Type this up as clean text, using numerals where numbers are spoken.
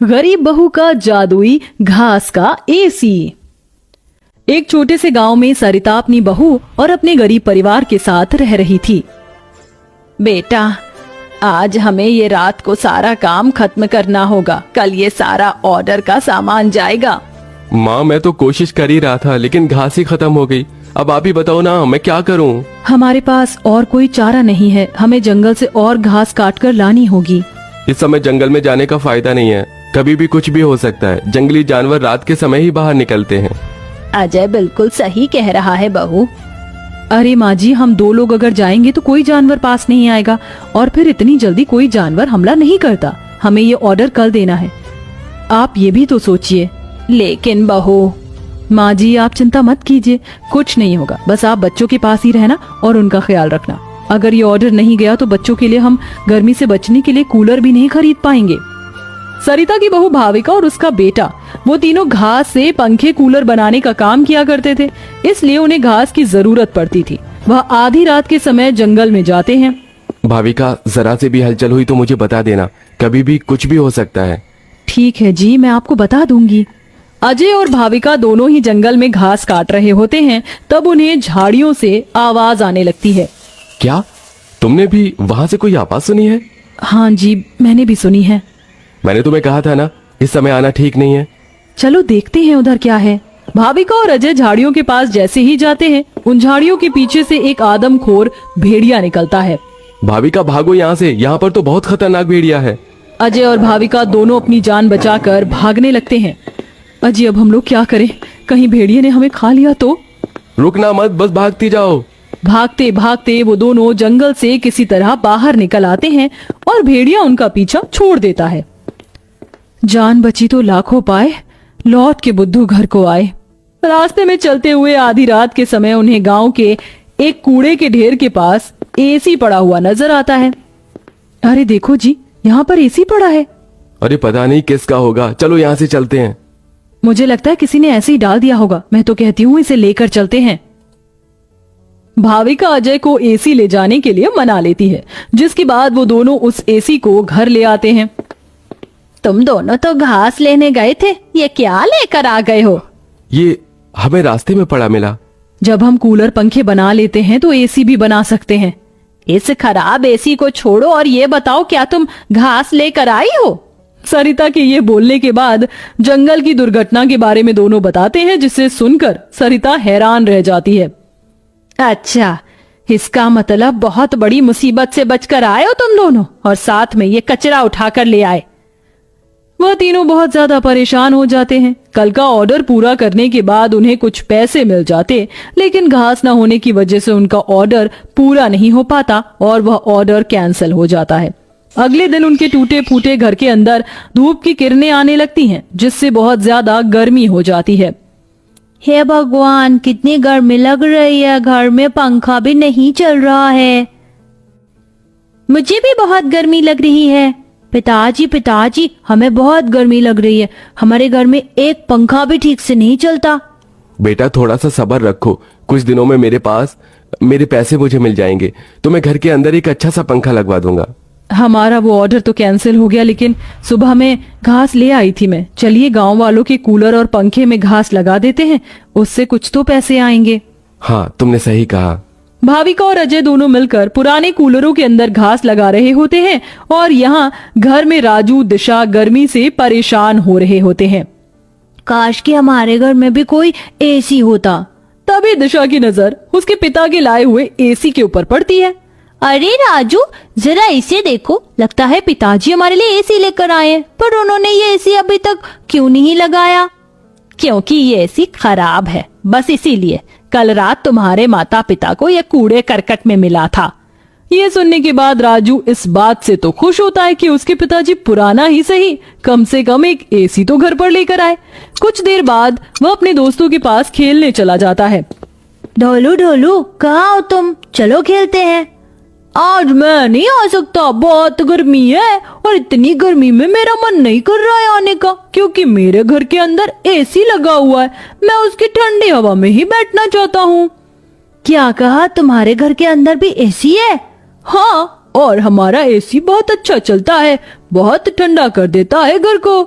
गरीब बहू का जादुई घास का एसी। एक छोटे से गांव में सरिता अपनी बहू और अपने गरीब परिवार के साथ रह रही थी। बेटा, आज हमें ये रात को सारा काम खत्म करना होगा, कल ये सारा ऑर्डर का सामान जाएगा। माँ, मैं तो कोशिश कर ही रहा था लेकिन घास ही खत्म हो गई। अब आप ही बताओ ना, मैं क्या करूँ? हमारे पास और कोई चारा नहीं है, हमें जंगल से और घास काट कर लानी होगी। इस समय जंगल में जाने का फायदा नहीं है, कभी भी कुछ भी हो सकता है। जंगली जानवर रात के समय ही बाहर निकलते हैं। अजय बिल्कुल सही कह रहा है बहू। अरे माँ जी, हम दो लोग अगर जाएंगे तो कोई जानवर पास नहीं आएगा और फिर इतनी जल्दी कोई जानवर हमला नहीं करता। हमें ये ऑर्डर कल देना है, आप ये भी तो सोचिए। लेकिन बहू। माँ जी, आप चिंता मत कीजिए, कुछ नहीं होगा, बस आप बच्चों के पास ही रहना और उनका ख्याल रखना। अगर ये ऑर्डर नहीं गया तो बच्चों के लिए हम गर्मी से बचने के लिए कूलर भी नहीं खरीद पाएंगे। सरिता की बहू भाविका और उसका बेटा, वो तीनों घास से पंखे कूलर बनाने का काम किया करते थे, इसलिए उन्हें घास की जरूरत पड़ती थी। वह आधी रात के समय जंगल में जाते हैं। भाविका, जरा से भी हलचल हुई तो मुझे बता देना, कभी भी कुछ भी हो सकता है। ठीक है जी, मैं आपको बता दूंगी। अजय और भाविका दोनों ही जंगल में घास काट रहे होते हैं, तब उन्हें झाड़ियों से आवाज आने लगती है। क्या तुमने भी वहाँ से कोई आवाज सुनी है? हाँ जी, मैंने भी सुनी है। मैंने तुम्हें कहा था ना, इस समय आना ठीक नहीं है। चलो देखते हैं उधर क्या है। भाविका और अजय झाड़ियों के पास जैसे ही जाते हैं, उन झाड़ियों के पीछे से एक आदमखोर भेड़िया निकलता है। भाविका, भागो यहाँ से, यहाँ पर तो बहुत खतरनाक भेड़िया है। अजय और भाविका दोनों अपनी जान बचाकर भागने लगते हैं। अजय, अब हम लोग क्या करें? कहीं भेड़िए ने हमें खा लिया तो? रुकना मत, बस भागती जाओ। भागते भागते वो दोनों जंगल से किसी तरह बाहर निकल आते हैं और भेड़िया उनका पीछा छोड़ देता है। जान बची तो लाखों पाए, लौट के बुद्धू घर को आए। रास्ते में चलते हुए आधी रात के समय उन्हें गांव के एक कूड़े के ढेर के पास एसी पड़ा हुआ नजर आता है। अरे देखो जी, यहाँ पर एसी पड़ा है। अरे पता नहीं किसका होगा, चलो यहाँ से चलते हैं। मुझे लगता है किसी ने ऐसे ही डाल दिया होगा। मैं तो कहती हूँ इसे लेकर चलते हैं। भाविका अजय को एसी ले जाने के लिए मना लेती है, जिसके बाद वो दोनों उस एसी को घर ले आते हैं। तुम दोनों तो घास लेने गए थे, ये क्या लेकर आ गए हो? ये हमें रास्ते में पड़ा मिला। जब हम कूलर पंखे बना लेते हैं तो एसी भी बना सकते हैं। इस खराब एसी को छोड़ो और ये बताओ, क्या तुम घास लेकर आई हो? सरिता के ये बोलने के बाद जंगल की दुर्घटना के बारे में दोनों बताते हैं, जिसे सुनकर सरिता हैरान रह जाती है। अच्छा, इसका मतलब बहुत बड़ी मुसीबत से बचकर आए हो तुम दोनों, और साथ में ये कचरा उठाकर ले आए। वह तीनों बहुत ज्यादा परेशान हो जाते हैं। कल का ऑर्डर पूरा करने के बाद उन्हें कुछ पैसे मिल जाते, लेकिन घास न होने की वजह से उनका ऑर्डर पूरा नहीं हो पाता और वह ऑर्डर कैंसिल हो जाता है। अगले दिन उनके टूटे फूटे घर के अंदर धूप की किरणें आने लगती हैं, जिससे बहुत ज्यादा गर्मी हो जाती है। हे भगवान, कितनी गर्मी लग रही है, घर में पंखा भी नहीं चल रहा है। मुझे भी बहुत गर्मी लग रही है। पिताजी पिताजी, हमें बहुत गर्मी लग रही है, हमारे घर में एक पंखा भी ठीक से नहीं चलता। बेटा, थोड़ा सा सब्र रखो, कुछ दिनों में मेरे पैसे मुझे मिल जाएंगे तो मैं घर के अंदर एक अच्छा सा पंखा लगवा दूंगा। हमारा वो ऑर्डर तो कैंसिल हो गया, लेकिन सुबह में घास ले आई थी मैं। चलिए गांव वालों के कूलर और पंखे में घास लगा देते हैं, उससे कुछ तो पैसे आएंगे। हाँ, तुमने सही कहा। भाविका और अजय दोनों मिलकर पुराने कूलरों के अंदर घास लगा रहे होते हैं और यहाँ घर में राजू दिशा गर्मी से परेशान हो रहे होते हैं। काश कि हमारे घर में भी कोई एसी होता। तभी दिशा की नजर उसके पिता के लाए हुए एसी के ऊपर पड़ती है। अरे राजू, जरा इसे देखो, लगता है पिताजी हमारे लिए एसी लेकर आए हैं, पर उन्होंने ये एसी अभी तक क्यों नहीं लगाया? क्योंकि ये एसी खराब है, बस इसीलिए। कल रात तुम्हारे माता पिता को यह कूड़े करकट में मिला था। ये सुनने के बाद राजू इस बात से तो खुश होता है कि उसके पिताजी पुराना ही सही, कम से कम एक एसी तो घर पर लेकर आए। कुछ देर बाद वह अपने दोस्तों के पास खेलने चला जाता है। ढोलू ढोलू, कहाँ हो तुम? चलो खेलते हैं। आज मैं नहीं आ सकता, बहुत गर्मी है और इतनी गर्मी में मेरा मन नहीं कर रहा है आने का, क्योंकि मेरे घर के अंदर एसी लगा हुआ है। मैं उसकी ठंडी हवा में ही बैठना चाहता हूँ। क्या कहा? तुम्हारे घर के अंदर भी एसी है? हाँ, और हमारा एसी बहुत अच्छा चलता है, बहुत ठंडा कर देता है घर को।